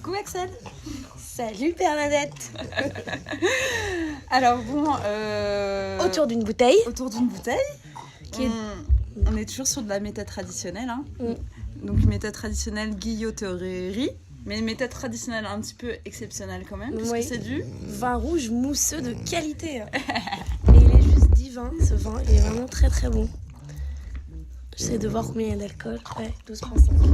Coucou Axel. Salut Bernadette. Alors bon... Autour d'une bouteille. Autour d'une bouteille. On est toujours sur de la méthode traditionnelle. Hein. Donc méthode traditionnelle guilloterie. Mais une méthode traditionnelle un petit peu exceptionnelle quand même. Puisque c'est du vin rouge mousseux de qualité. Et il est juste divin, ce vin. Il est vraiment très très bon. J'essaie de voir combien il y a d'alcool. Ouais, 12%.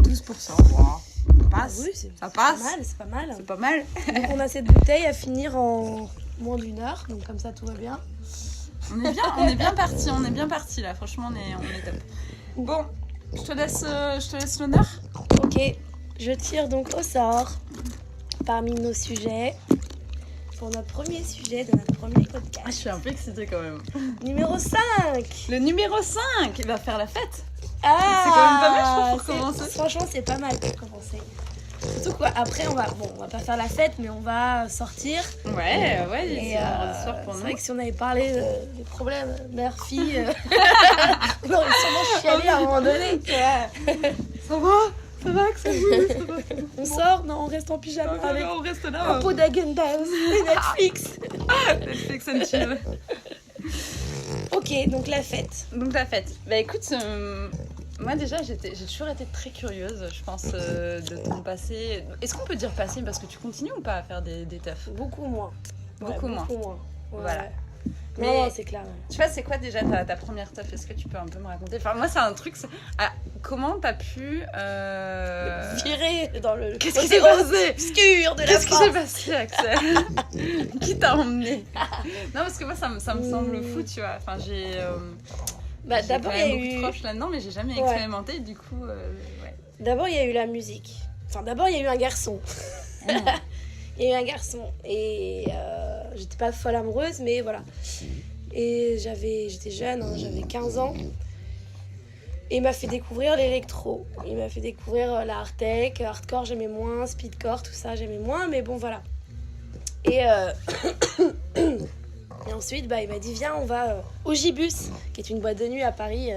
12%. Wow. Ça passe. Oui, ça passe. C'est pas mal. C'est pas mal. Donc on a cette bouteille à finir en moins d'1 heure. Donc comme ça, tout va bien. On est bien parti là. Franchement, on est top. Bon, je te laisse l'honneur. Ok, je tire donc au sort parmi nos sujets pour notre premier sujet de notre premier podcast. Je suis un peu excitée quand même. Numéro 5. Le numéro 5, il va faire la fête. Ah, c'est quand même pas mal, je trouve, pour commencer. Franchement, c'est pas mal pour commencer. Surtout quoi, après, on va pas faire la fête, mais on va sortir. Ouais, et pour nous. c'est vrai que si on avait parlé des problèmes mère-fille, on aurait sûrement chialé à un moment donné. Ça va, Axel, oui, ça va. On sort, non, on reste en pyjama avec on reste là. un pot d'Haagen-Dazs et Netflix. Netflix and chill. Ok, donc la fête. Bah écoute, moi déjà j'ai toujours été très curieuse, je pense, de ton passé. Est-ce qu'on peut dire passé parce que tu continues ou pas à faire des teufs? Beaucoup moins. Beaucoup moins. Ouais. Voilà. Mais non, c'est clair. Tu vois, c'est quoi déjà ta première teuf? Est-ce que tu peux un peu me raconter? Enfin, moi, c'est un truc... comment t'as pu... virer dans le... Qu'est-ce qui s'est passé? Obscur de la Qu'est-ce qui s'est passé, Axel? Qui t'a emmené? Non, parce que moi, ça me semble fou, tu vois. Enfin, j'ai d'abord, il y a eu... beaucoup de proches là-dedans, mais j'ai jamais expérimenté, du coup... D'abord, il y a eu la musique. Enfin, d'abord, il y a eu un garçon. Il y a eu un garçon. Et j'étais pas folle amoureuse, mais voilà. Et j'étais jeune, hein, j'avais 15 ans. Et il m'a fait découvrir l'électro. Il m'a fait découvrir la hard-tech, hardcore, j'aimais moins, speedcore, tout ça, j'aimais moins, mais bon, voilà. Et ensuite, il m'a dit, viens, on va au Gibus, qui est une boîte de nuit à Paris.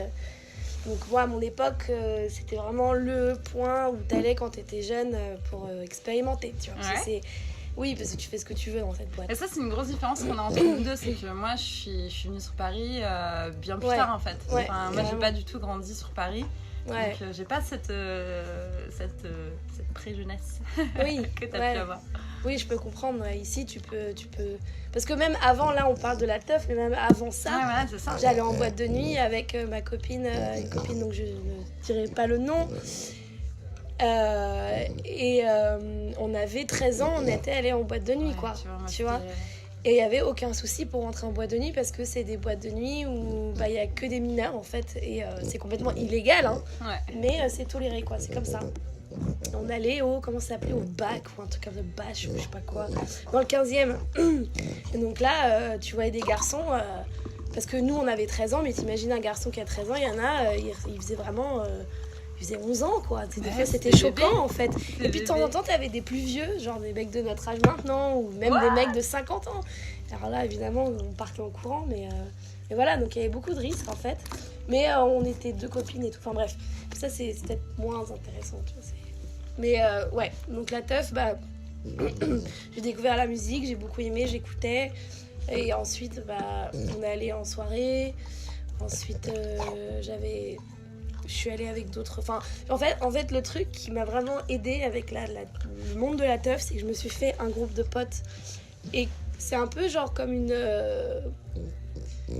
Donc moi, à mon époque, c'était vraiment le point où t'allais quand t'étais jeune pour expérimenter, tu vois. Ouais. Oui, parce que tu fais ce que tu veux dans cette boîte. Et ça, c'est une grosse différence qu'on a entre nous deux, c'est que moi, je suis venue sur Paris bien plus tard, en fait. Ouais, enfin, moi, j'ai pas du tout grandi sur Paris, ouais. donc j'ai pas cette pré-jeunesse que t'as pu avoir. Oui, je peux comprendre. Ouais. Ici, tu peux... Parce que même avant, là, on parle de la teuf, mais même avant ça, voilà, c'est ça. J'allais en boîte de nuit avec ma copine, une copine, donc je ne dirai pas le nom. On avait 13 ans, on était allés en boîte de nuit, quoi. Tu vois. Et il n'y avait aucun souci pour rentrer en boîte de nuit parce que c'est des boîtes de nuit où il n'y a que des mineurs, en fait. Et c'est complètement illégal, hein. Ouais. Mais c'est toléré, quoi. C'est comme ça. On allait comment ça s'appelait, au bac ou un truc comme ça, bâche ou je sais pas quoi, dans le 15e. Et donc là, tu voyais des garçons, parce que nous on avait 13 ans, mais t'imagines un garçon qui a 13 ans, il y en a, il faisait vraiment, il faisait 11 ans quoi. Des fois c'était choquant bébé. En fait. Et puis de temps en temps t'avais des plus vieux, genre des mecs de notre âge maintenant, ou même des mecs de 50 ans. Alors là évidemment on partait en courant, mais voilà, donc il y avait beaucoup de risques en fait. Mais on était 2 copines et tout, enfin bref, ça c'est peut-être moins intéressant, tu vois. Mais ouais, donc la teuf, j'ai découvert la musique, j'ai beaucoup aimé, j'écoutais. Et ensuite, on est allé en soirée. Ensuite, je suis allée avec d'autres... Enfin, en fait, le truc qui m'a vraiment aidée avec le monde de la teuf, c'est que je me suis fait un groupe de potes. Et c'est un peu genre comme une...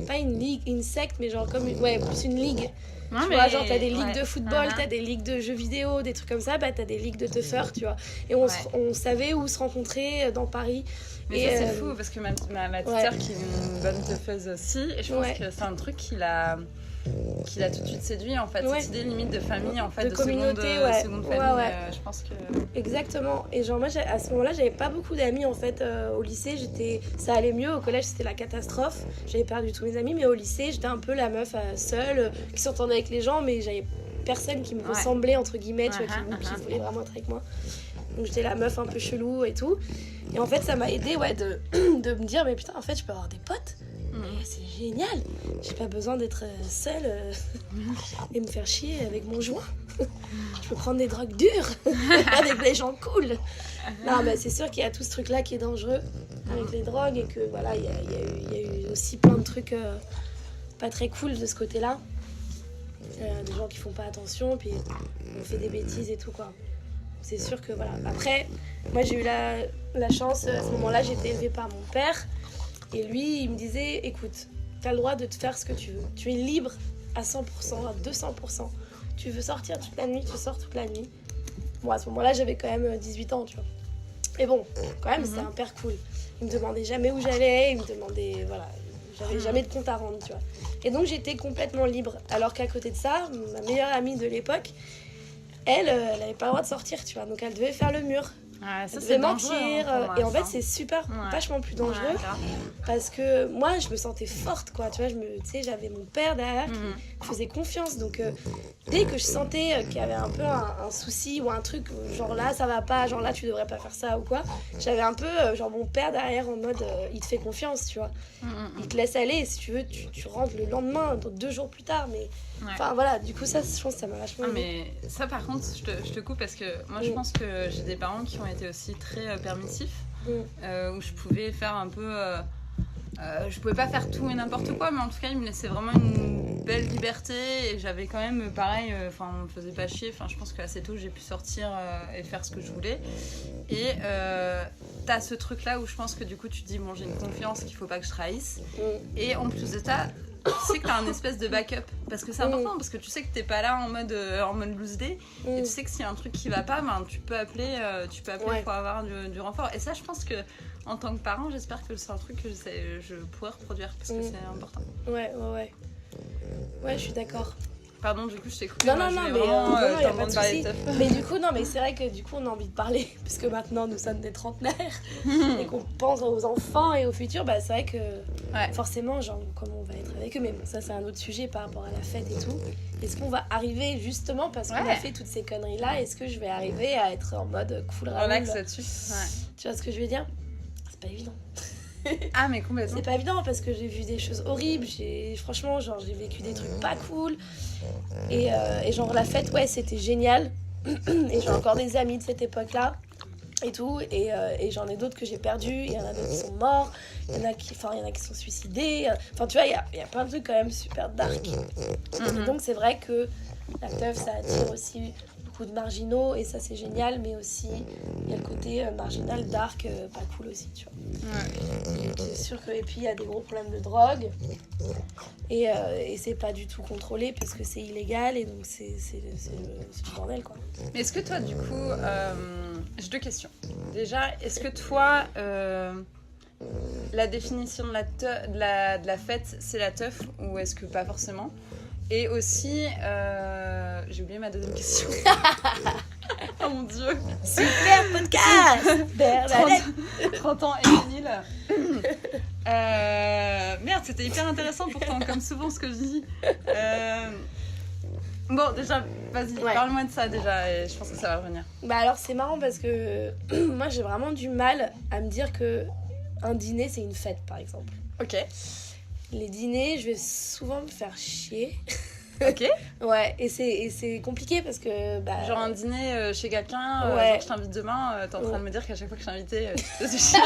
pas une ligue, une secte, mais genre comme plus une ligue. Tu vois, genre t'as des ligues de football, t'as des ligues de jeux vidéo, des trucs comme ça, t'as des ligues de teufeurs, tu vois. Et on savait où se rencontrer dans Paris. Mais ça c'est fou parce que ma petite sœur qui est une bonne teufeuse aussi, et je pense que c'est un truc qui l'a tout de suite séduit en fait, cette idée limite de famille en fait, de communauté, seconde famille, je pense que... Exactement, et genre moi à ce moment-là j'avais pas beaucoup d'amis en fait, au lycée ça allait mieux, au collège c'était la catastrophe, j'avais perdu tous mes amis, mais au lycée j'étais un peu la meuf seule, qui s'entendait avec les gens, mais j'avais personne qui me ressemblait entre guillemets, tu vois, qui voulait vraiment être avec moi. Donc j'étais la meuf un peu chelou et tout. Et en fait ça m'a aidée de me dire mais putain en fait je peux avoir des potes Mais c'est génial. J'ai pas besoin d'être seule et me faire chier avec mon joint. Je peux prendre des drogues dures avec des gens cool. Non, mais c'est sûr qu'il y a tout ce truc-là qui est dangereux avec les drogues et que voilà, il y a eu aussi plein de trucs pas très cool de ce côté-là. Des gens qui font pas attention, puis on fait des bêtises et tout, quoi. C'est sûr que voilà. Après, moi j'ai eu la chance, à ce moment-là, j'étais élevée par mon père. Et lui, il me disait, écoute, t'as le droit de te faire ce que tu veux. Tu es libre à 100%, à 200%. Tu veux sortir toute la nuit, tu sors toute la nuit. Bon, à ce moment-là, j'avais quand même 18 ans, tu vois. Et bon, quand même, c'était un père cool. Il me demandait jamais où j'allais, il me demandait, voilà, j'avais jamais de compte à rendre, tu vois. Et donc, j'étais complètement libre. Alors qu'à côté de ça, ma meilleure amie de l'époque, elle avait pas le droit de sortir, tu vois. Donc, elle devait faire le mur. Ouais, ça, elle c'est devait mentir. Moi, et en fait, c'est super, vachement plus dangereux. Parce que moi, je me sentais forte, quoi. Tu vois, tu sais, j'avais mon père derrière qui me faisait confiance. Donc, dès que je sentais qu'il y avait un peu un souci ou un truc, genre là, ça va pas, genre là, tu devrais pas faire ça ou quoi, j'avais un peu, genre mon père derrière en mode, il te fait confiance, tu vois. Il te laisse aller. Et si tu veux, tu rentres le lendemain, donc 2 jours plus tard. Mais enfin, voilà, du coup, ça, je pense que ça m'a vachement aidé. Mais ça, par contre, je te coupe parce que moi, je pense que j'ai des parents qui ont été aussi très permissifs, où je pouvais faire un peu... je pouvais pas faire tout et n'importe quoi, mais en tout cas, ils me laissaient vraiment une belle liberté et j'avais quand même, pareil, on me faisait pas chier. Je pense qu'assez tôt, j'ai pu sortir et faire ce que je voulais. Et t'as ce truc-là où je pense que du coup, tu te dis, bon, j'ai une confiance qu'il faut pas que je trahisse. Et en plus de ça, tu sais que t'as un espèce de backup parce que c'est important, parce que tu sais que t'es pas là en mode loose day et tu sais que s'il y a un truc qui va pas, tu peux appeler pour avoir du renfort. Et ça, je pense que en tant que parent, j'espère que c'est un truc que je pourrais reproduire parce que c'est important. Ouais, je suis d'accord. Pardon, du coup, je t'ai coupé. Non, mais il n'y a pas de souci. Mais du coup, c'est vrai que du coup, on a envie de parler, parce que maintenant, nous sommes des trentenaires et qu'on pense aux enfants et au futur. C'est vrai que forcément, genre, comment on va être avec eux. Mais bon, ça, c'est un autre sujet par rapport à la fête et tout. Est-ce qu'on va arriver, justement, parce qu'on a fait toutes ces conneries-là, est-ce que je vais arriver à être en mode cool, relax là-dessus. Tu vois ce que je veux dire? C'est pas évident. Ah, mais complètement. C'est pas évident parce que j'ai vu des choses horribles, franchement, genre, j'ai vécu des trucs pas cool. Et genre, la fête, c'était génial. Et j'ai encore des amis de cette époque-là et tout. Et j'en ai d'autres que j'ai perdus. Il y en a d'autres qui sont morts. Il y en a qui sont suicidés. Enfin, tu vois, il y a plein de trucs quand même super dark. Et donc, c'est vrai que la teuf, ça attire aussi beaucoup de marginaux. Et ça, c'est génial. Mais aussi, il y a le côté marginal, dark, pas cool aussi, tu vois. C'est sûr que... Et puis, il y a des gros problèmes de drogue. Et c'est pas du tout contrôlé parce que c'est illégal. Et donc, c'est le bordel, quoi. Mais est-ce que toi, du coup... j'ai 2 questions. Déjà, est-ce que toi... la définition de la fête, c'est la teuf ou est-ce que pas forcément? Et aussi, j'ai oublié ma deuxième question. Oh mon dieu. Super podcast. 30 ans et vinyle. Merde, c'était hyper intéressant pourtant, comme souvent ce que je dis. Bon, déjà, vas-y, parle-moi de ça déjà, et je pense que ça va revenir. Alors, c'est marrant parce que moi, j'ai vraiment du mal à me dire que un dîner, c'est une fête, par exemple. Ok. Les dîners, je vais souvent me faire chier. Ok. Ouais, et c'est compliqué parce que... genre un dîner chez quelqu'un, genre je t'invite demain, t'es en train de me dire qu'à chaque fois que je t'invitais, tu te faisais chier.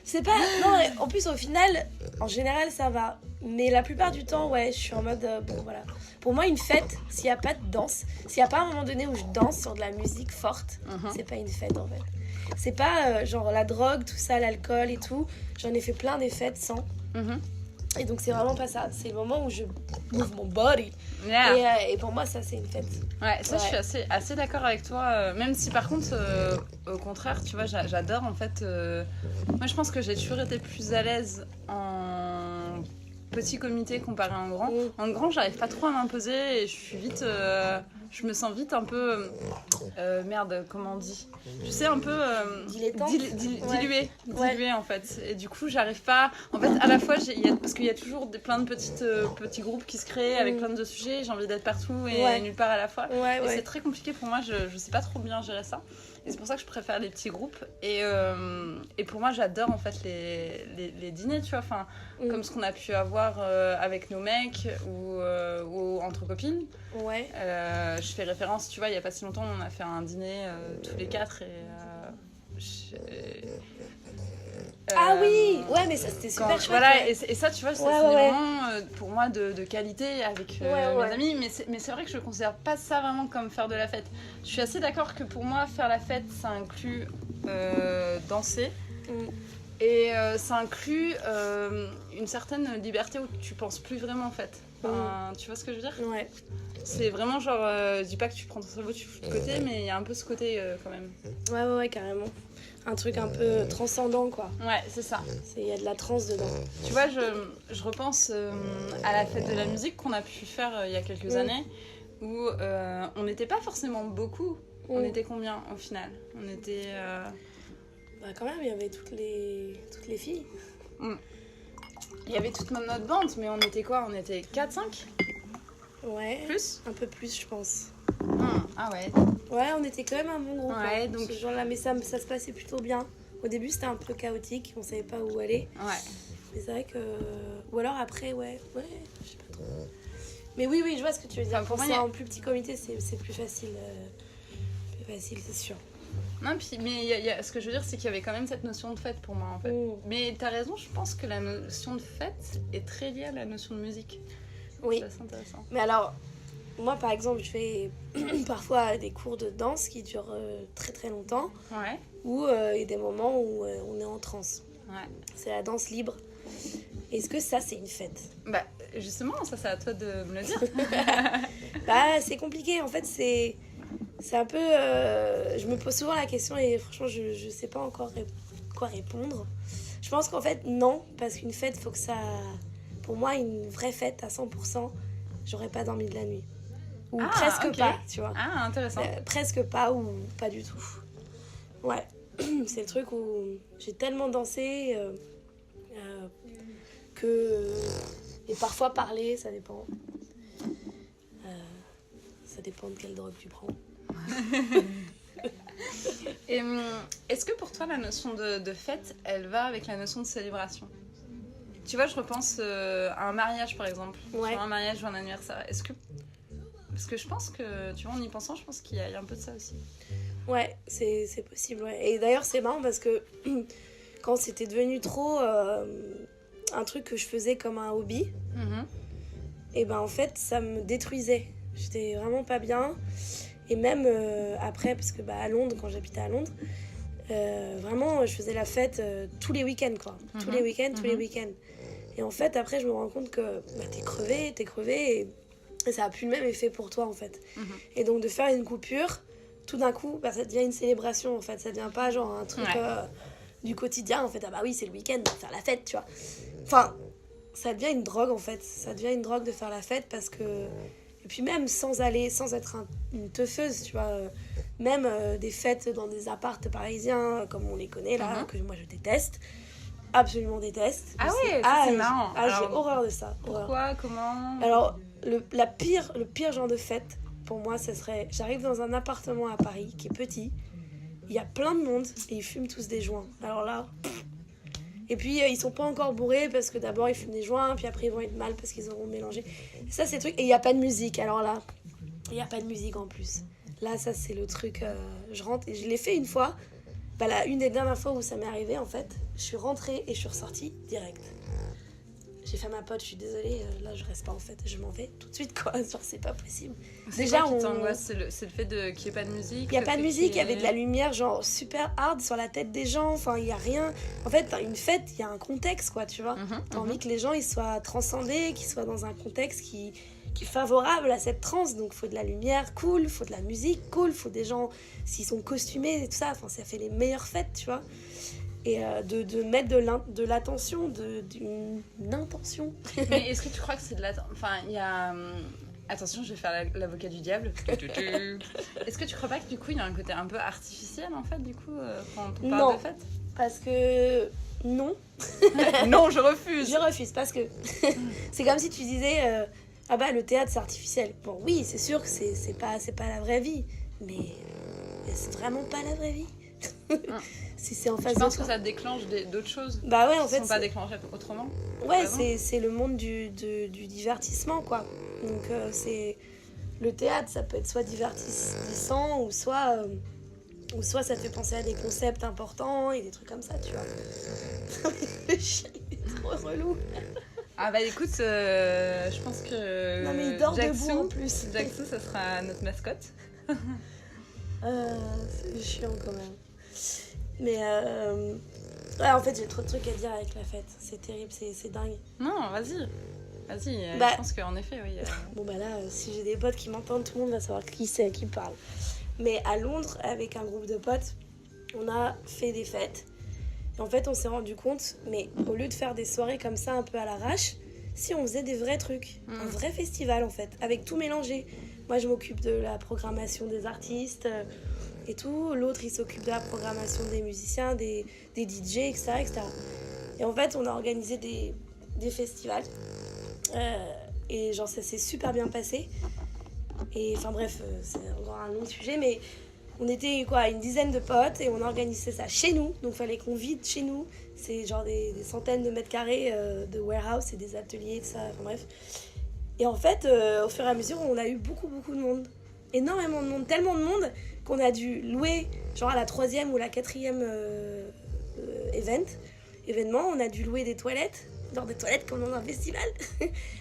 C'est pas... Non, en plus, au final, en général, ça va. Mais la plupart du temps, je suis en mode... bon, voilà. Pour moi, une fête, s'il n'y a pas de danse, s'il n'y a pas un moment donné où je danse sur de la musique forte, c'est pas une fête, en fait. C'est pas genre la drogue, tout ça, l'alcool et tout. J'en ai fait plein des fêtes sans. Et donc, c'est vraiment pas ça. C'est le moment où je move mon body. Yeah. Et pour moi, ça, c'est une fête. Ouais, ça, je suis assez d'accord avec toi. Même si, par contre, au contraire, tu vois, j'adore, en fait... moi, je pense que j'ai toujours été plus à l'aise en petit comité comparé à en grand. En grand, j'arrive pas trop à m'imposer et je suis vite je me sens vite un peu merde, comment on dit, tu sais, un peu diluée en fait, et du coup j'arrive pas, en fait à la fois parce qu'il y a toujours plein de petits groupes qui se créent avec plein de sujets, j'ai envie d'être partout et nulle part à la fois, et c'est très compliqué pour moi, je sais pas trop bien gérer ça, et c'est pour ça que je préfère les petits groupes, et pour moi j'adore en fait les dîners, tu vois, enfin comme ce qu'on a pu avoir avec nos mecs ou entre copines. Je fais référence, tu vois, il y a pas si longtemps on a fait un dîner tous les 4 ah oui, ouais, mais ça c'était super chouette. Voilà, et ça, tu vois, c'est vraiment pour moi de qualité avec mes amis, mais c'est vrai que je considère pas ça vraiment comme faire de la fête. Je suis assez d'accord que pour moi, faire la fête, ça inclut danser. Et ça inclut une certaine liberté où tu penses plus vraiment en fait. Enfin, tu vois ce que je veux dire ? C'est vraiment genre, je dis pas que tu prends ton cerveau, tu fous de côté, mais il y a un peu ce côté quand même. Ouais, carrément. Un truc un peu transcendant, quoi. Ouais, c'est ça. Il y a de la transe dedans. Tu vois, je repense à la fête de la musique qu'on a pu faire il y a quelques années, où on n'était pas forcément beaucoup. On était combien au final ? On était... Bah quand même, il y avait toutes les filles. Il y avait toute notre bande, mais on était quoi ? On était 4-5 ? Ouais. Plus ? Un peu plus, je pense. Ah ouais. Ouais, on était quand même un bon groupe. Ouais, donc... Ce genre-là, mais ça se passait plutôt bien. Au début, c'était un peu chaotique, on savait pas où aller. Ouais. Mais c'est vrai que... Ou alors après, ouais, je sais pas trop. Mais oui, je vois ce que tu veux dire. Pour moi, en plus petit comité, c'est plus facile. C'est sûr. Non, puis, mais ce que je veux dire, c'est qu'il y avait quand même cette notion de fête pour moi, en fait. Mais t'as raison, je pense que la notion de fête est très liée à la notion de musique. Oui. C'est assez intéressant. Mais alors, moi, par exemple, je fais parfois des cours de danse qui durent très très longtemps. Ouais. Ou il y a des moments où on est en transe. Ouais. C'est la danse libre. Est-ce que ça, c'est une fête ? Bah, justement, ça, c'est à toi de me le dire. Bah, c'est compliqué. En fait, c'est un peu... je me pose souvent la question et franchement, je sais pas encore quoi répondre. Je pense qu'en fait, non. Parce qu'une fête, faut que ça... Pour moi, une vraie fête à 100%, j'aurais pas dormi de la nuit. Ou presque pas, tu vois. Ah, intéressant. Presque pas ou pas du tout. Ouais. C'est le truc où j'ai tellement dansé que... Et parfois parler, ça dépend. Ça dépend de quelle drogue tu prends. Et est-ce que pour toi, la notion de fête, elle va avec la notion de célébration ? Tu vois, je repense à un mariage, par exemple. Ouais. Sur un mariage ou un anniversaire. Parce que je pense que, tu vois, en y pensant, je pense qu'il y a un peu de ça aussi. Ouais, c'est possible, ouais. Et d'ailleurs, c'est marrant parce que quand c'était devenu trop un truc que je faisais comme un hobby, et ben en fait, ça me détruisait. J'étais vraiment pas bien. Et même après, parce que à Londres, quand j'habitais à Londres, vraiment, je faisais la fête tous les week-ends, quoi. Tous les week-ends. Et en fait, après, je me rends compte que t'es crevé, et ça a plus le même effet pour toi, en fait. Et donc, de faire une coupure, tout d'un coup, ça devient une célébration, en fait. Ça devient pas genre un truc du quotidien, en fait. Ah bah oui, c'est le week-end, on va faire la fête, tu vois. Enfin, ça devient une drogue, en fait. Ça devient une drogue de faire la fête parce que... Et puis même sans être une teufeuse, tu vois. Même des fêtes dans des appartes parisiens, comme on les connaît, là, que moi, je déteste. Absolument déteste. Ah ouais, c'est marrant. J'ai horreur de ça. Pourquoi ? Comment ? Alors, le pire genre de fête, pour moi, ça serait... J'arrive dans un appartement à Paris qui est petit, il y a plein de monde et ils fument tous des joints. Alors là... Et puis, ils sont pas encore bourrés parce que d'abord, ils fument des joints, puis après, ils vont être mal parce qu'ils auront mélangé. Et ça, c'est le truc. Et il n'y a pas de musique. Alors là, il n'y a pas de musique en plus. Là, ça, c'est le truc... je rentre et je l'ai fait une fois. Une des dernières fois où ça m'est arrivé, en fait, je suis rentrée et je suis ressortie direct. J'ai fait à ma pote, je suis désolée, là je reste pas en fait, je m'en vais tout de suite quoi, genre c'est pas possible. Déjà quoi qui t'angoisse, c'est le fait qu'il n'y ait pas de musique. Il n'y a pas de musique, il y avait de la lumière genre super hard sur la tête des gens, enfin il y a rien. En fait, une fête, il y a un contexte quoi, tu vois. T'as envie que les gens ils soient transcendés, qu'ils soient dans un contexte qui est favorable à cette transe, donc il faut de la lumière cool, il faut de la musique cool, il faut des gens, s'ils sont costumés et tout ça, enfin ça fait les meilleures fêtes, tu vois. Et de mettre de l'attention, d'une intention. Mais est-ce que tu crois que c'est de l'attention ? Enfin, il y a... Attention, je vais faire l'avocat du diable. Est-ce que tu crois pas que du coup il y a un côté un peu artificiel en fait du coup quand on parle de fête? Parce que non. Non, je refuse. Je refuse parce que c'est comme si tu disais ah bah le théâtre c'est artificiel. Bon oui, c'est sûr que c'est pas la vraie vie, mais c'est vraiment pas la vraie vie. Si c'est en face. Je pense que ça déclenche d'autres choses. Bah ouais, en fait. Sont pas déclenchées autrement. Ouais, c'est le monde du divertissement quoi. Donc c'est le théâtre, ça peut être soit divertissant ou soit ça te fait penser à des concepts importants et des trucs comme ça, tu vois. Le chien il est trop relou. Ah bah écoute, je pense que non mais il dort debout en plus. Jackson, ça sera notre mascotte. C'est chiant quand même. Mais ouais, en fait j'ai trop de trucs à dire avec la fête. C'est terrible, c'est dingue. Non, vas-y, je pense qu'en effet, oui. Bon bah là, si j'ai des potes qui m'entendent, tout le monde va savoir qui c'est à qui parle. Mais à Londres, avec un groupe de potes, on a fait des fêtes. Et en fait, on s'est rendu compte, mais au lieu de faire des soirées comme ça, un peu à l'arrache, si on faisait des vrais trucs, un vrai festival en fait, avec tout mélangé. Moi, je m'occupe de la programmation des artistes et tout. L'autre, il s'occupe de la programmation des musiciens, des DJ, etc., etc. Et en fait, on a organisé des festivals. Et genre, ça s'est super bien passé. Et enfin bref, c'est encore un long sujet, mais on était une dizaine de potes et on a organisé ça chez nous. Donc il fallait qu'on vide chez nous. C'est genre des centaines de mètres carrés de warehouse et des ateliers, tout ça, enfin bref. Et en fait, au fur et à mesure, on a eu beaucoup de monde. Énormément de monde, tellement de monde qu'on a dû louer, genre à la 3e ou la 4e événement, on a dû louer des toilettes, genre des toilettes comme dans un festival.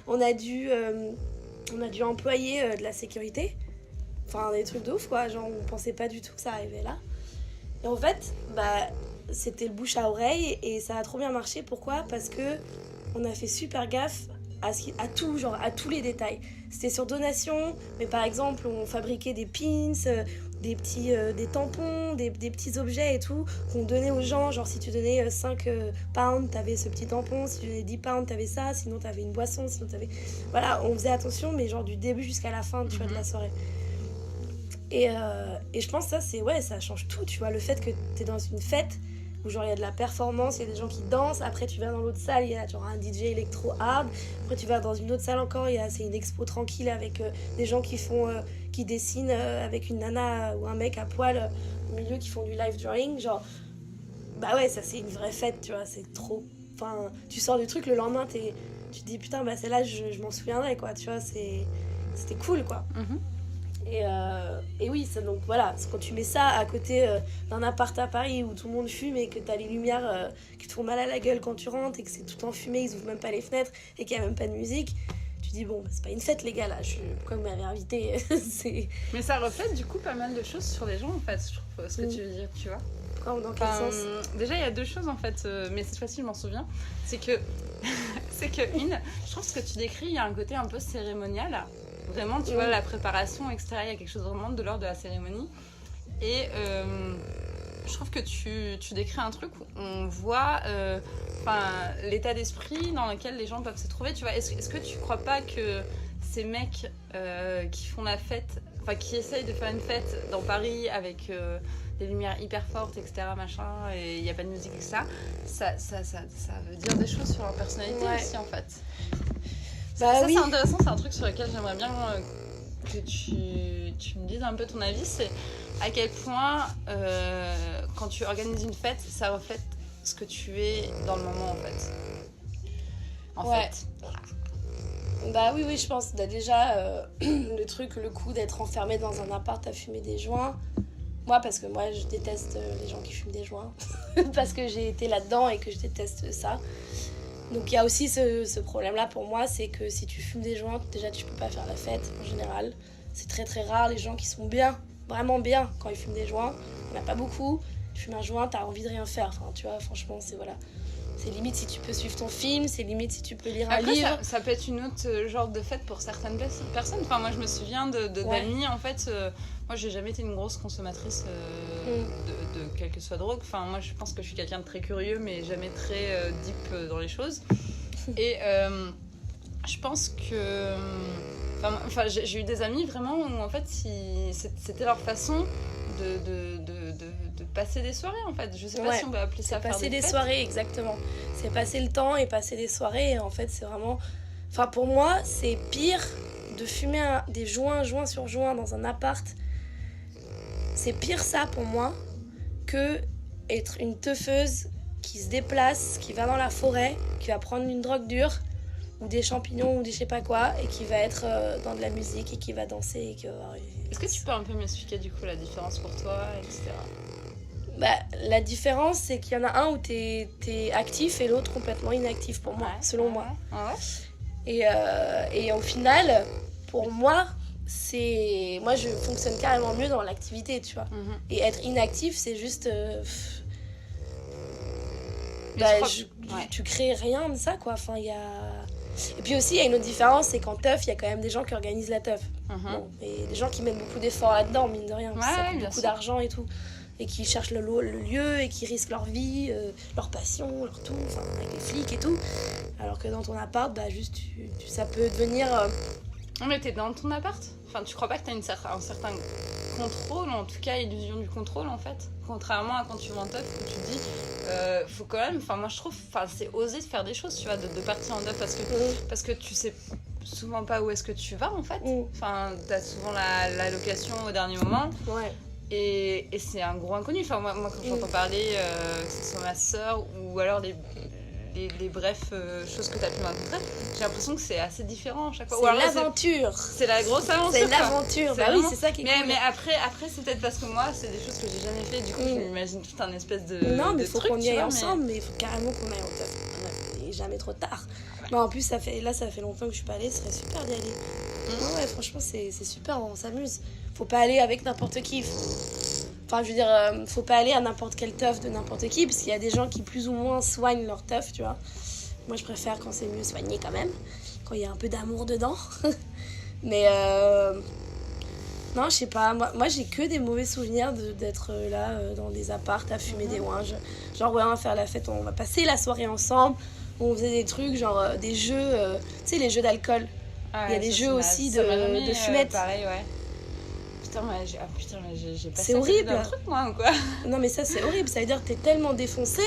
On a dû employer de la sécurité. Enfin, des trucs de ouf, quoi. Genre, on pensait pas du tout que ça arrivait là. Et en fait, bah, c'était le bouche à oreille et ça a trop bien marché. Pourquoi ? Parce que on a fait super gaffe à tout, genre à tous les détails. C'était sur donation, mais par exemple, on fabriquait des pins, des tampons, des petits objets et tout, qu'on donnait aux gens. Genre, si tu donnais 5 pounds, t'avais ce petit tampon. Si tu donnais 10 pounds, t'avais ça. Sinon, t'avais une boisson. Sinon, t'avais... Voilà, on faisait attention, mais genre du début jusqu'à la fin, tu vois, de la soirée. Et je pense que ça change tout, tu vois. Le fait que t'es dans une fête où genre il y a de la performance, il y a des gens qui dansent. Après, tu vas dans l'autre salle, il y a genre un DJ électro hard. Après, tu vas dans une autre salle encore, c'est une expo tranquille avec des gens qui dessinent avec une nana ou un mec à poil au milieu qui font du live drawing. Genre, bah ouais, ça c'est une vraie fête, tu vois, c'est trop. Enfin, tu sors du truc, le lendemain, tu te dis putain, bah celle-là, je m'en souviendrai, quoi, tu vois, c'était cool, quoi. Et oui, donc voilà, quand tu mets ça à côté d'un appart à Paris où tout le monde fume et que t'as les lumières qui te font mal à la gueule quand tu rentres et que c'est tout enfumé, ils ouvrent même pas les fenêtres et qu'il y a même pas de musique, tu te dis bon, bah, c'est pas une fête les gars là, pourquoi vous m'avez invité c'est... Mais ça reflète du coup pas mal de choses sur les gens en fait, je trouve, ce que tu veux dire, tu vois. Dans quel sens ? Déjà il y a deux choses en fait, mais cette fois-ci je m'en souviens, c'est que je trouve ce que tu décris, il y a un côté un peu cérémonial. Vraiment, tu vois, la préparation, etc. Il y a quelque chose vraiment de l'ordre de la cérémonie. Et je trouve que tu décris un truc où on voit l'état d'esprit dans lequel les gens peuvent se trouver. Tu vois, est-ce que tu crois pas que ces mecs qui font la fête, enfin qui essayent de faire une fête dans Paris avec des lumières hyper fortes, etc., machin, et il n'y a pas de musique, etc., ça veut dire des choses sur leur personnalité aussi, en fait. Bah, ça oui. C'est intéressant, c'est un truc sur lequel j'aimerais bien que tu me dises un peu ton avis. C'est à quel point quand tu organises une fête, ça reflète ce que tu es dans le moment en fait. Bah oui, je pense. Déjà, le coup d'être enfermé dans un appart à fumer des joints. Parce que moi, je déteste les gens qui fument des joints. Parce que j'ai été là-dedans et que je déteste ça. Donc il y a aussi ce problème-là pour moi, c'est que si tu fumes des joints, déjà tu peux pas faire la fête en général. C'est très très rare les gens qui sont bien, vraiment bien quand ils fument des joints. Il n'y en a pas beaucoup. Tu fumes un joint, t'as envie de rien faire. Enfin, tu vois, franchement, c'est limite si tu peux suivre ton film, c'est limite si tu peux lire un livre. Ça peut être une autre genre de fête pour certaines personnes. Enfin, moi je me souviens d'amis, en fait. Moi j'ai jamais été une grosse consommatrice de quelle que soit drogue. Enfin, moi je pense que je suis quelqu'un de très curieux mais jamais très deep dans les choses. Et Je pense que... Enfin, j'ai eu des amis vraiment où en fait c'était leur façon de passer des soirées en fait. Je sais pas si on peut appeler ça faire passer des fêtes. soirées, exactement. C'est passer le temps et passer des soirées. Et en fait, c'est vraiment... Enfin, pour moi, c'est pire de fumer des joints sur joints dans un appart. C'est pire ça pour moi que être une teufeuse qui se déplace, qui va dans la forêt, qui va prendre une drogue dure ou des champignons ou des je sais pas quoi et qui va être dans de la musique et qui va danser et qui va... Est-ce que tu peux un peu m'expliquer du coup la différence pour toi, etc. Bah, la différence, c'est qu'il y en a un où t'es actif et l'autre complètement inactif pour moi, selon moi. Et au final, pour moi, moi je fonctionne carrément mieux dans l'activité, tu vois. Et être inactif, c'est juste... tu crées rien de ça, quoi. Enfin, il y a... Et puis aussi, il y a une autre différence, c'est qu'en teuf, il y a quand même des gens qui organisent la teuf. Bon, et des gens qui mettent beaucoup d'efforts là-dedans, mine de rien. Ça coûte beaucoup d'argent et tout. Et qui cherchent le lieu et qui risquent leur vie, leur passion, leur tout, enfin, avec les flics et tout. Alors que dans ton appart, bah, juste, ça peut devenir... Non, mais t'es dans ton appart. Enfin, tu crois pas que t'as un certain contrôle, en tout cas, illusion du contrôle, en fait. Contrairement à quand tu vas en teuf, où tu te dis, faut quand même... Enfin, moi, je trouve, c'est oser de faire des choses, tu vois, de partir en teuf, parce que tu sais souvent pas où est-ce que tu vas, en fait. Enfin, t'as souvent la location au dernier moment. Ouais. Et c'est un gros inconnu. Enfin, moi quand j'entends parler, que ce soit ma sœur ou alors les brefs choses que tu as pu m'incontrer, j'ai l'impression que c'est assez différent à chaque fois. C'est l'aventure. C'est la grosse aventure. C'est l'aventure. Bah oui, c'est ça qui est cool. Mais après c'est peut-être parce que moi, c'est des choses que j'ai jamais fait. Du coup, je m'imagine tout un espèce de. Non, mais il faut qu'on y aille ensemble. Mais il faut carrément qu'on aille en teuf. Il n'est jamais trop tard. Mais en plus, ça fait longtemps que je suis pas allée. Ce serait super d'y aller. Ouais, franchement, c'est super. On s'amuse. Faut pas aller avec n'importe qui. Enfin, je veux dire, faut pas aller à n'importe quel teuf de n'importe qui, parce qu'il y a des gens qui plus ou moins soignent leur teuf, tu vois. Moi, je préfère quand c'est mieux soigné quand même, quand il y a un peu d'amour dedans. Mais non, je sais pas. Moi, j'ai que des mauvais souvenirs d'être là dans des apparts à fumer des ouinges. Genre, ouais, on va faire la fête, on va passer la soirée ensemble. On faisait des trucs, genre des jeux, tu sais, les jeux d'alcool. Il y a des jeux aussi de fumette. Pareil, ouais. Putain, mais j'ai pas c'est horrible. Un truc, moi, ou quoi. Non, mais ça, c'est horrible. Ça veut dire que t'es tellement défoncé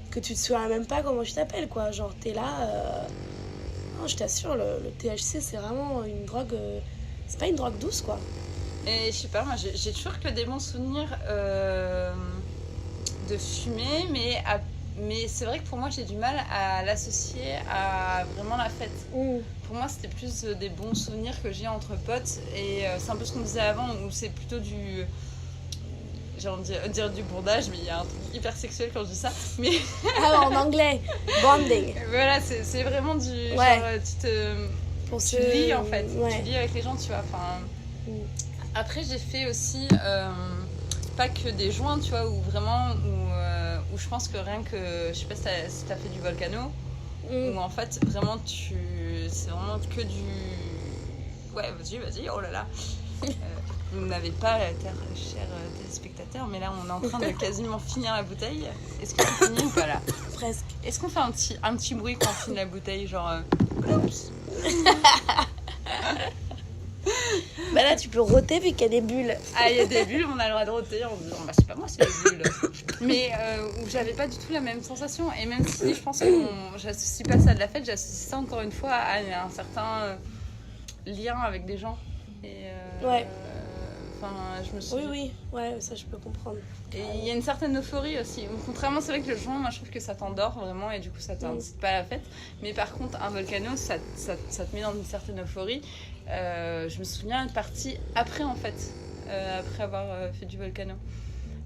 que tu te souviens même pas comment je t'appelle, quoi. Genre, t'es là... Non, je t'assure, le THC, c'est vraiment une drogue... C'est pas une drogue douce, quoi. Et je sais pas, moi, j'ai toujours que des bons souvenirs de fumer, mais c'est vrai que pour moi, j'ai du mal à l'associer à vraiment la fête. Pour moi, c'était plus des bons souvenirs que j'ai entre potes. Et c'est un peu ce qu'on disait avant, où c'est plutôt du... J'ai envie de dire du bourdage, mais il y a un truc hyper sexuel quand je dis ça. Mais... Ah, en anglais, bonding. Voilà, c'est vraiment du... Ouais. Genre, tu lis, en fait. Ouais. Tu lis avec les gens, tu vois. Enfin... Après, j'ai fait aussi... pas que des joints, tu vois, où vraiment... Où je pense que rien que... Je sais pas si t'as fait du volcano. Où en fait, vraiment, c'est vraiment que du... Ouais, vas-y, oh là là. Vous n'avez pas la terre, chers téléspectateurs, mais là, on est en train de quasiment finir la bouteille. Est-ce qu'on finit ou pas là ? Presque. Est-ce qu'on fait un petit bruit quand on finit la bouteille, genre... Bah là, tu peux rôter vu qu'il y a des bulles. Ah, il y a des bulles, on a le droit de rôter en disant, bah c'est pas moi, c'est les bulles. Mais où j'avais pas du tout la même sensation. Et même si je pense que j'associe pas ça à de la fête, j'associe ça encore une fois à un certain lien avec des gens. Et ouais. Enfin, je me souviens. Oui, ouais, ça je peux comprendre. Et il y a une certaine euphorie aussi. Contrairement, c'est vrai que le joint, moi je trouve que ça t'endort vraiment et du coup ça t'incite pas à la fête. Mais par contre, un volcano, ça te met dans une certaine euphorie. Je me souviens être partie après en fait, après avoir fait du volcano.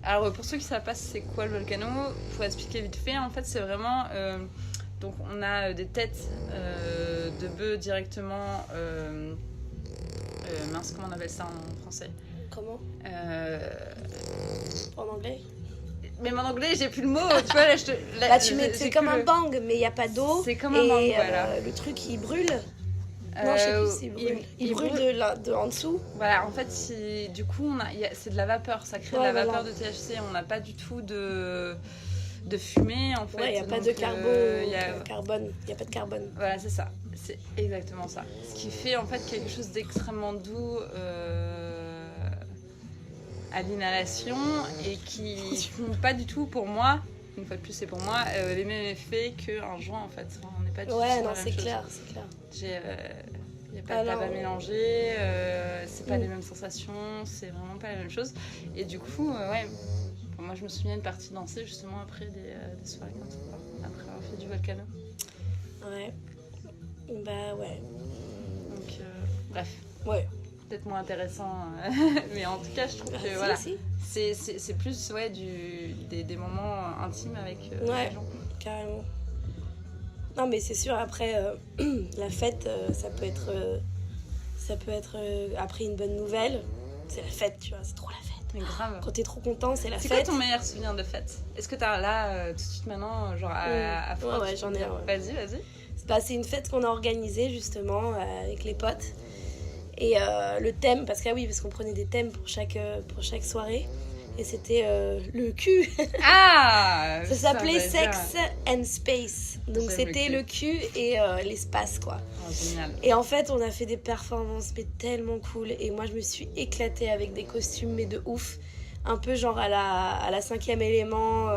Alors pour ceux qui ne savent pas c'est quoi le volcano, pour expliquer vite fait, en fait c'est vraiment... donc on a des têtes de bœufs directement... mince, comment on appelle ça en français ? Comment en anglais ? Même en anglais, j'ai plus le mot. Tu vois, là, c'est comme un bang, mais il n'y a pas d'eau. C'est comme un bang, voilà. Le truc, il brûle. Non, je sais plus s'il brûle. Il brûle de en dessous. Voilà, en fait, du coup, c'est de la vapeur. Ça crée de la vapeur de THC. On n'a pas du tout de fumée, en fait. Ouais, il n'y a pas de carbone. Il n'y a pas de carbone. Voilà, c'est ça. C'est exactement ça. Ce qui fait en fait quelque chose d'extrêmement doux à l'inhalation et qui font pas du tout pour moi, une fois de plus c'est pour moi, les mêmes effets qu'un joint en fait. On n'est pas du tout sur la même chose. C'est clair. Il n'y a pas de tabac mélangé, c'est pas les mêmes sensations, c'est vraiment pas la même chose. Et du coup, moi je me souviens de partie danser justement après des soirées comme ça, après avoir fait du volcano. Ouais. Bah ouais. Donc bref. Ouais. Peut-être moins intéressant, mais en tout cas je trouve que voilà, si. C'est plus des moments intimes avec les gens. Carrément. Non mais c'est sûr, après la fête ça peut être après une bonne nouvelle, c'est la fête, tu vois, c'est trop la fête. Mais grave. Quand t'es trop content, c'est la fête. C'est quoi ton meilleur souvenir de fête? Est-ce que t'as là tout de suite maintenant genre à fond? Ouais, j'en ai un. Ouais. Vas-y. C'est une fête qu'on a organisée justement avec les potes. Et le thème, parce qu'on prenait des thèmes pour chaque soirée. Et c'était le cul. Ah Ça s'appelait Sex and Space. Donc c'était le cul et l'espace, quoi. Oh, génial. Et en fait, on a fait des performances mais tellement cool. Et moi, je me suis éclatée avec des costumes mais de ouf. Un peu genre à la 5e élément...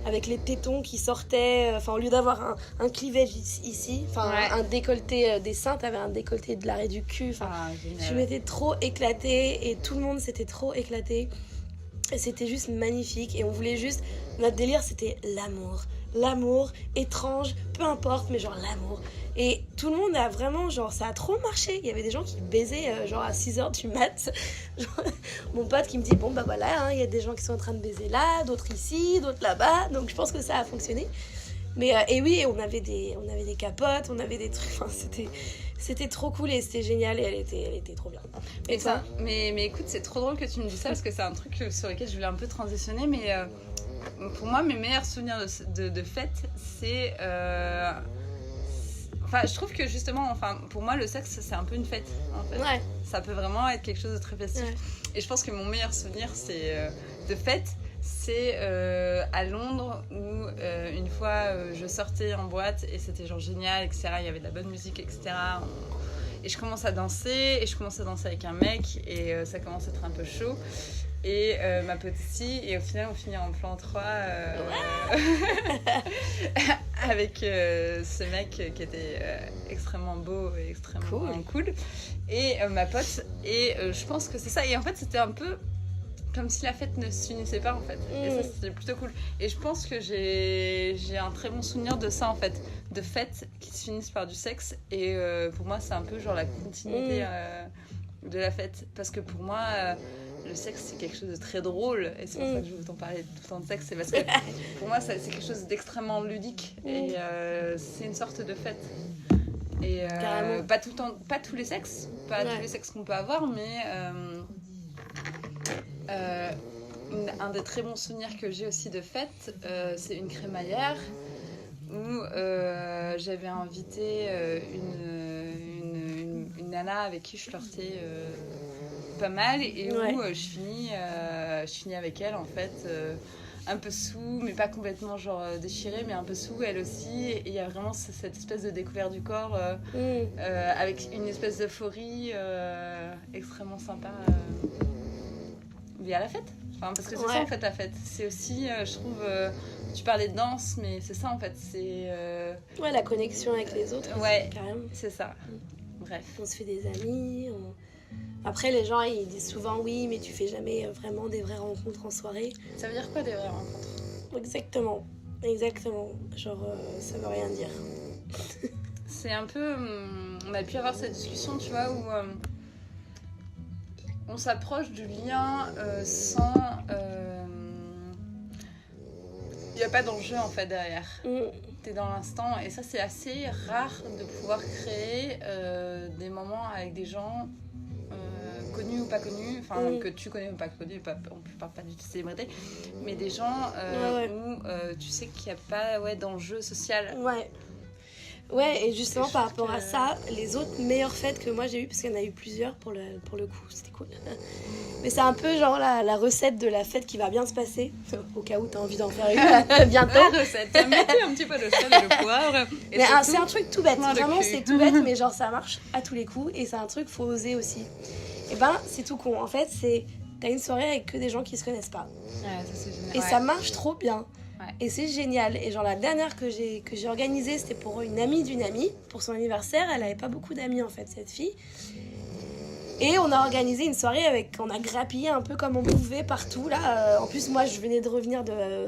avec les tétons qui sortaient, au lieu d'avoir un clivage ici, un décolleté des seins, t'avais un décolleté de l'arrêt du cul. Je m'étais trop éclatée et tout le monde s'était trop éclaté. Et c'était juste magnifique et on voulait juste... Notre délire, c'était l'amour, étrange, peu importe, mais genre l'amour. Et tout le monde a vraiment, ça a trop marché. Il y avait des gens qui baisaient à 6h du mat. Mon pote qui me dit, bon bah voilà, il y a des gens qui sont en train de baiser là, d'autres ici, d'autres là-bas. Donc je pense que ça a fonctionné. Mais et oui, on avait des capotes, on avait des trucs, c'était trop cool et c'était génial et elle était trop bien. Et ça, mais écoute, c'est trop drôle que tu me dises ça parce que c'est un truc sur lequel je voulais un peu transitionner, mais pour moi, mes meilleurs souvenirs de fête, c'est... je trouve que justement, pour moi, le sexe, c'est un peu une fête, en fait. Ouais. Ça peut vraiment être quelque chose de très festif. Ouais. Et je pense que mon meilleur souvenir de fête, c'est à Londres où une fois je sortais en boîte et c'était genre génial, etc. Il y avait de la bonne musique, etc. Et je commence à danser avec un mec et ça commence à être un peu chaud. Et ma petite et au final on finit en plan 3 avec ce mec qui était extrêmement beau et extrêmement cool. Et ma pote et je pense que c'est ça. Et en fait c'était un peu comme si la fête ne s'unissait pas en fait. Et ça c'était plutôt cool. Et je pense que j'ai un très bon souvenir de ça en fait, de fêtes qui se finissent par du sexe. Et pour moi c'est un peu genre la continuité de la fête, parce que pour moi le sexe c'est quelque chose de très drôle et c'est pour ça que je veux t'en parler tout le temps de sexe, c'est parce que pour moi c'est quelque chose d'extrêmement ludique et c'est une sorte de fête. Et pas tous les sexes, tous les sexes qu'on peut avoir, mais un des très bons souvenirs que j'ai aussi de fête, c'est une crémaillère où j'avais invité une nana avec qui je flirtais pas mal et où je finis avec elle en fait, un peu sous mais pas complètement genre déchirée, mais un peu sous elle aussi, et il y a vraiment cette espèce de découverte du corps avec une espèce d'euphorie extrêmement sympa liée à la fête, parce que c'est ça en fait la fête, c'est aussi je trouve tu parlais de danse mais c'est ça en fait, c'est la connexion avec les autres, carrément. C'est ça. Bref, on se fait des amis, Après, les gens, ils disent souvent oui, mais tu fais jamais vraiment des vraies rencontres en soirée. Ça veut dire quoi, des vraies rencontres ? Exactement. Genre, ça veut rien dire. C'est un peu... on a pu avoir cette discussion, tu vois, où on s'approche du lien sans... il n'y a pas d'enjeu, en fait, derrière. T'es dans l'instant, et ça, c'est assez rare de pouvoir créer des moments avec des gens... connus ou pas connus, que tu connais ou pas connus, on ne parle pas du tout de célébrité, mais des gens où tu sais qu'il n'y a pas d'enjeu social. Ouais, et justement par rapport à ça, les autres meilleures fêtes que moi j'ai eues, parce qu'il y en a eu plusieurs pour le coup, c'était cool. Mais c'est un peu genre la recette de la fête qui va bien se passer, au cas où t'as envie d'en faire une bientôt. La recette, mettez un petit peu de sel et de poivre. Et mais c'est un truc tout bête, vraiment c'est tout bête, mais genre ça marche à tous les coups, et c'est un truc, faut oser aussi. Et ben, c'est tout con, en fait, t'as une soirée avec que des gens qui se connaissent pas. Ouais, ça c'est génial. Et ça marche trop bien. Ouais. Et c'est génial. Et genre la dernière que j'ai organisée, c'était pour une amie d'une amie, pour son anniversaire. Elle avait pas beaucoup d'amis en fait, cette fille. Et on a organisé une soirée on a grappillé un peu comme on pouvait partout là. En plus moi je venais de revenir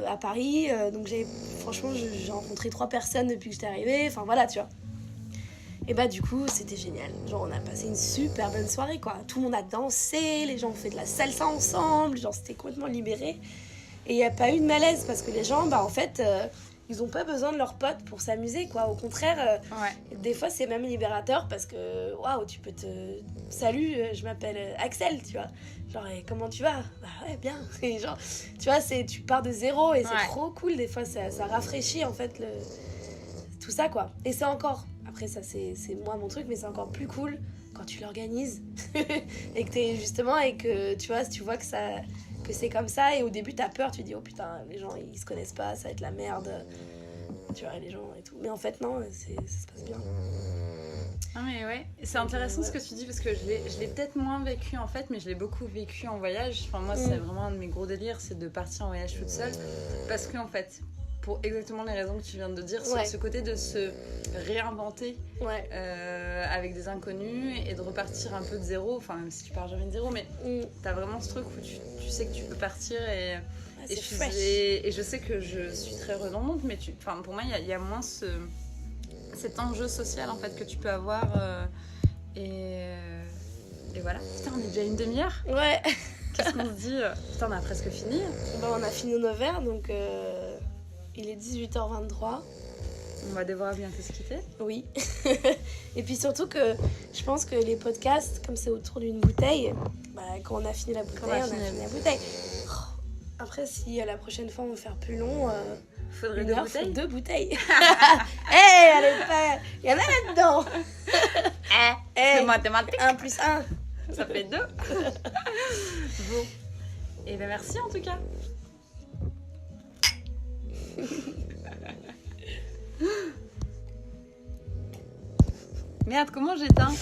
à Paris, donc franchement j'ai rencontré 3 personnes depuis que j'étais arrivée. Enfin voilà, tu vois. Et bah du coup c'était génial. Genre on a passé une super bonne soirée quoi. Tout le monde a dansé, les gens ont fait de la salsa ensemble, genre c'était complètement libéré. Et il n'y a pas eu de malaise parce que les gens, bah en fait, ils n'ont pas besoin de leurs potes pour s'amuser, quoi. Au contraire, des fois, c'est même libérateur parce que, waouh, tu peux Salut, je m'appelle Axel, tu vois. Genre, comment tu vas ? Bah ouais, bien. Et genre, tu vois, tu pars de zéro et c'est trop cool. Des fois, ça rafraîchit, en fait, tout ça, quoi. Et c'est encore... Après, ça, c'est moi, mon truc, mais c'est encore plus cool quand tu l'organises et que t'es justement... Et que, tu vois que ça... que c'est comme ça, et au début t'as peur, tu dis oh putain les gens ils se connaissent pas, ça va être la merde, tu vois les gens et tout, mais en fait non, ça se passe bien. Ah mais ouais, c'est intéressant ce que tu dis parce que je l'ai peut-être moins vécu en fait, mais je l'ai beaucoup vécu en voyage. Enfin moi c'est vraiment un de mes gros délires, c'est de partir en voyage toute seule parce que en fait pour exactement les raisons que tu viens de dire, ce côté de se réinventer avec des inconnus et de repartir un peu de zéro, enfin même si tu pars jamais de zéro, mais t'as vraiment ce truc où tu sais que tu peux partir et je sais que je suis très redondante, mais pour moi il y a moins cet enjeu social en fait que tu peux avoir et voilà. Putain, on est déjà une demi-heure. Ouais. Qu'est-ce qu'on se dit ? Putain, on a presque fini. Bah, on a fini nos verres, donc il est 18h23. On va devoir bientôt se quitter. Oui. Et puis surtout que je pense que les podcasts, comme c'est autour d'une bouteille, bah, quand on a fini la bouteille, on a fini la bouteille. Après, si la prochaine fois on veut faire plus long, faudrait 2 bouteilles. Hey, il y en a là-dedans. C'est mathématique. 1 plus 1. Ça fait 2. Bon. Et bien merci en tout cas. Merde, comment j'éteins ?